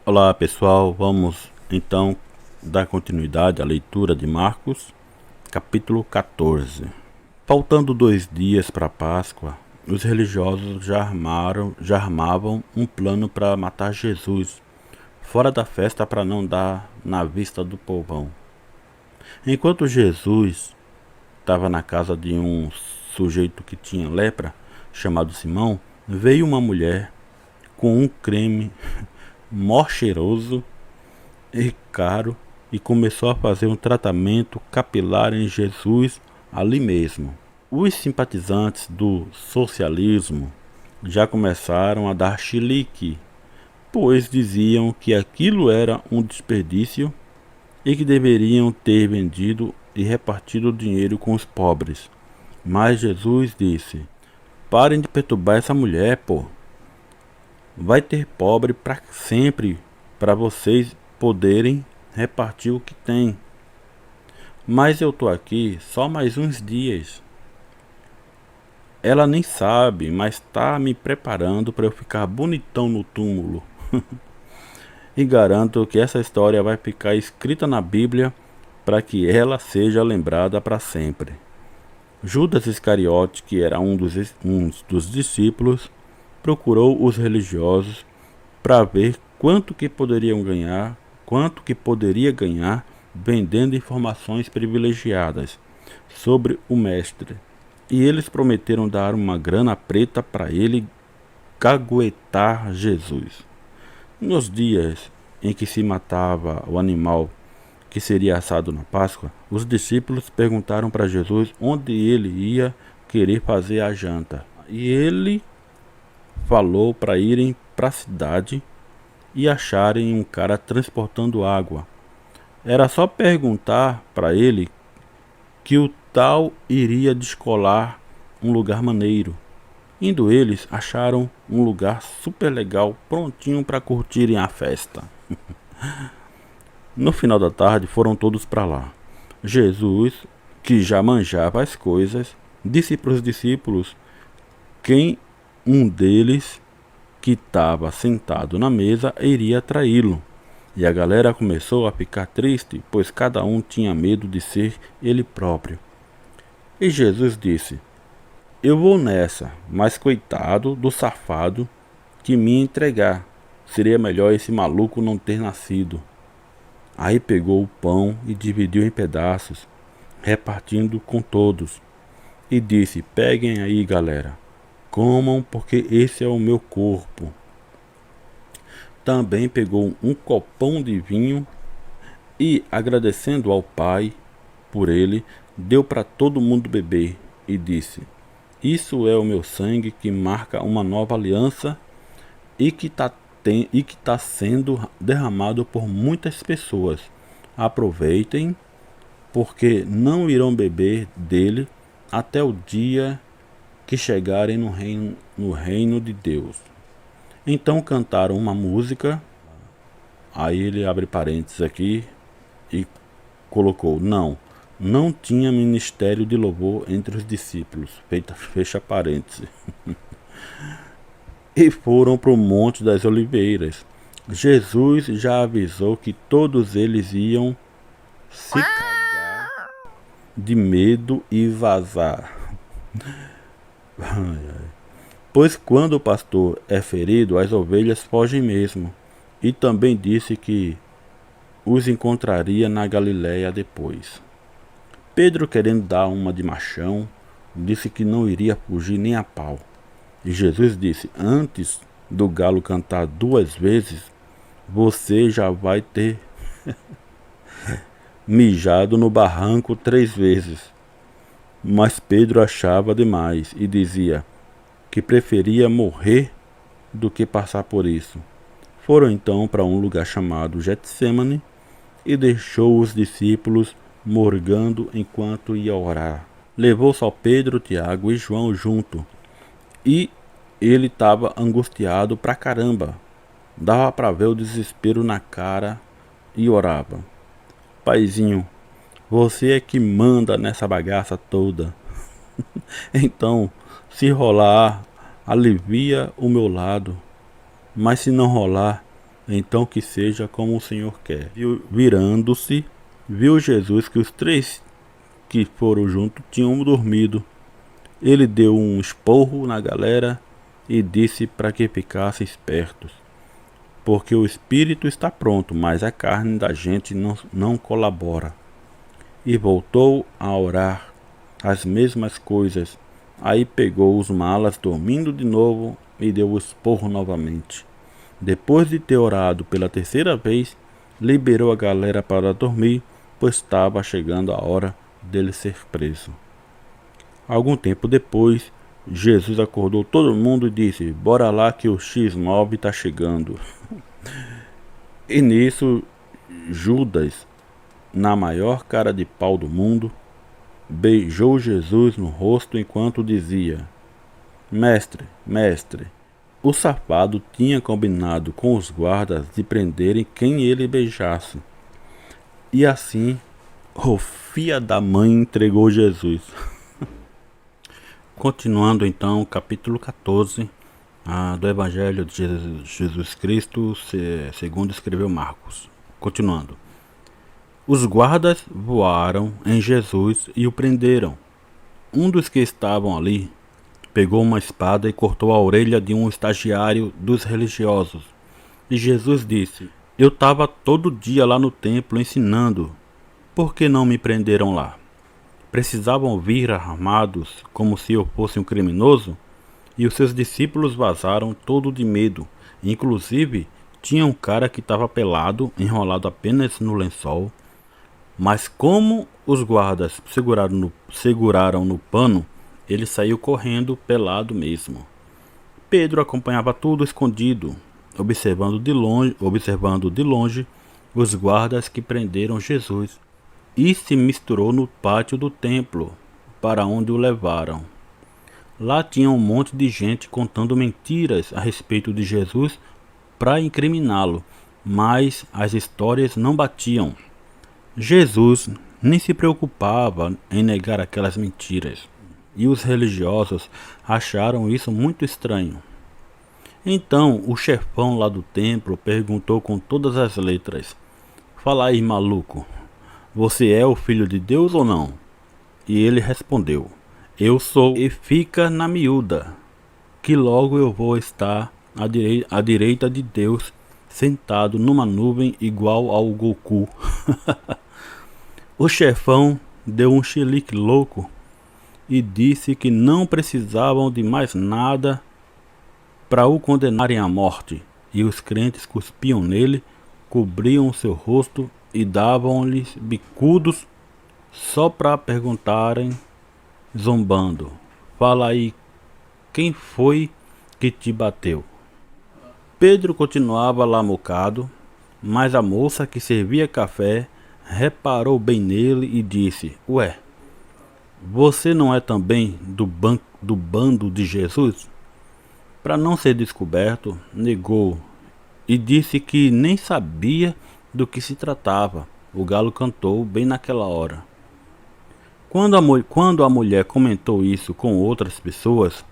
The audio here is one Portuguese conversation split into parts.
Olá pessoal, vamos então dar continuidade à leitura de Marcos, capítulo 14. Faltando 2 dias para a Páscoa, os religiosos já armavam um plano para matar Jesus, fora da festa para não dar na vista do povão. Enquanto Jesus estava na casa de um sujeito que tinha lepra, chamado Simão, veio uma mulher com um creme mó cheiroso e caro e começou a fazer um tratamento capilar em Jesus ali mesmo. Os simpatizantes do socialismo já começaram a dar chilique, pois diziam que aquilo era um desperdício e que deveriam ter vendido e repartido o dinheiro com os pobres. Mas Jesus disse: parem de perturbar essa mulher, pô. Vai ter pobre para sempre, para vocês poderem repartir o que tem. Mas eu tô aqui só mais uns dias. Ela nem sabe, mas tá me preparando para eu ficar bonitão no túmulo. E garanto que essa história vai ficar escrita na Bíblia para que ela seja lembrada para sempre. Judas Iscariote, que era um dos discípulos, procurou os religiosos para ver quanto que poderia ganhar vendendo informações privilegiadas sobre o mestre. E eles prometeram dar uma grana preta para ele caguetar Jesus. Nos dias em que se matava o animal que seria assado na Páscoa, os discípulos perguntaram para Jesus onde ele ia querer fazer a janta. E ele falou para irem para a cidade e acharem um cara transportando água. Era só perguntar para ele que o tal iria descolar um lugar maneiro. Indo eles, acharam um lugar super legal, prontinho para curtirem a festa. No final da tarde foram todos para lá. Jesus, que já manjava as coisas, disse para os discípulos quem um deles que estava sentado na mesa iria traí-lo. E a galera começou a ficar triste, pois cada um tinha medo de ser ele próprio. E Jesus disse: eu vou nessa, mas coitado do safado que me entregar. Seria melhor esse maluco não ter nascido. Aí pegou o pão e dividiu em pedaços, repartindo com todos. E disse: peguem aí, galera. Comam, porque esse é o meu corpo. Também pegou um copão de vinho e, agradecendo ao Pai por ele, deu para todo mundo beber e disse: isso é o meu sangue que marca uma nova aliança e que está sendo derramado por muitas pessoas. Aproveitem, porque não irão beber dele até o dia que chegarem no reino de Deus. Então cantaram uma música. Aí ele abre parênteses aqui e colocou: não tinha ministério de louvor entre os discípulos. Fecha parênteses. E foram para o Monte das Oliveiras. Jesus já avisou que todos eles iam se cagar de medo e vazar. Pois quando o pastor é ferido, as ovelhas fogem mesmo. E também disse que os encontraria na Galiléia depois. Pedro, querendo dar uma de machão, disse que não iria fugir nem a pau. E Jesus disse: antes do galo cantar 2 vezes, você já vai ter mijado no barranco 3 vezes. Mas Pedro achava demais e dizia que preferia morrer do que passar por isso. Foram então para um lugar chamado Getsemane e deixou os discípulos morgando enquanto ia orar. Levou só Pedro, Tiago e João junto. E ele estava angustiado pra caramba. Dava para ver o desespero na cara e orava: Paizinho, você é que manda nessa bagaça toda. Então, se rolar, alivia o meu lado. Mas se não rolar, Então que seja como o Senhor quer. Virando-se, viu Jesus que os 3 que foram junto tinham dormido. Ele deu um esporro na galera e disse para que ficassem espertos, porque o espírito está pronto, mas a carne da gente não colabora. E voltou a orar as mesmas coisas. Aí pegou os malas dormindo de novo e deu o esporro novamente. Depois de ter orado pela 3ª vez, liberou a galera para dormir, pois estava chegando a hora dele ser preso. Algum tempo depois, Jesus acordou todo mundo e disse: "Bora lá que o X9 está chegando." E nisso, Judas, na maior cara de pau do mundo, beijou Jesus no rosto enquanto dizia: "Mestre, mestre." O safado tinha combinado com os guardas de prenderem quem ele beijasse. E assim, o filho da mãe entregou Jesus. Continuando então, capítulo 14 do Evangelho de Jesus Cristo, segundo escreveu Marcos. Continuando. Os guardas voaram em Jesus e o prenderam. Um dos que estavam ali pegou uma espada e cortou a orelha de um estagiário dos religiosos. E Jesus disse: "Eu estava todo dia lá no templo ensinando. Por que não me prenderam lá? Precisavam vir armados como se eu fosse um criminoso?" E os seus discípulos vazaram todo de medo. Inclusive, tinha um cara que estava pelado, enrolado apenas no lençol. Mas como os guardas seguraram no pano, ele saiu correndo pelado mesmo. Pedro acompanhava tudo escondido, observando de longe os guardas que prenderam Jesus, e se misturou no pátio do templo, para onde o levaram. Lá tinha um monte de gente contando mentiras a respeito de Jesus para incriminá-lo, mas as histórias não batiam. Jesus nem se preocupava em negar aquelas mentiras, e os religiosos acharam isso muito estranho. Então o chefão lá do templo perguntou com todas as letras: "Fala aí, maluco, você é o filho de Deus ou não?" E ele respondeu: "Eu sou, e fica na miúda, que logo eu vou estar à direita de Deus, sentado numa nuvem igual ao Goku." O chefão deu um chilique louco e disse que não precisavam de mais nada para o condenarem à morte, e os crentes cuspiam nele, cobriam o seu rosto e davam-lhes bicudos só para perguntarem, zombando: "Fala aí, quem foi que te bateu?" Pedro continuava lá mocado, mas a moça que servia café reparou bem nele e disse: "Ué, você não é também do bando de Jesus?" Para não ser descoberto, negou e disse que nem sabia do que se tratava. O galo cantou bem naquela hora. Quando a mulher comentou isso com outras pessoas,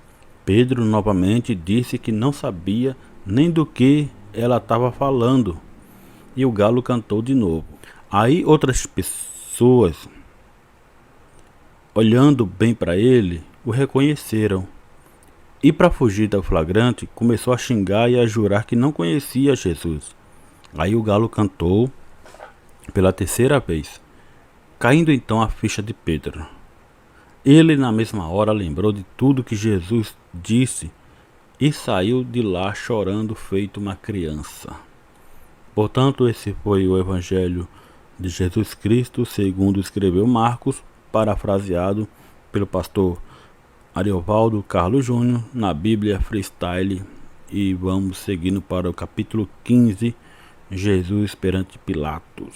Pedro novamente disse que não sabia nem do que ela estava falando, e o galo cantou de novo. Aí outras pessoas, olhando bem para ele, o reconheceram, e para fugir do flagrante começou a xingar e a jurar que não conhecia Jesus. Aí o galo cantou pela 3ª vez, caindo então a ficha de Pedro. Ele na mesma hora lembrou de tudo que Jesus disse e saiu de lá chorando feito uma criança. Portanto, esse foi o Evangelho de Jesus Cristo, segundo escreveu Marcos, parafraseado pelo pastor Ariovaldo Carlos Júnior na Bíblia Freestyle. E vamos seguindo para o capítulo 15, Jesus perante Pilatos.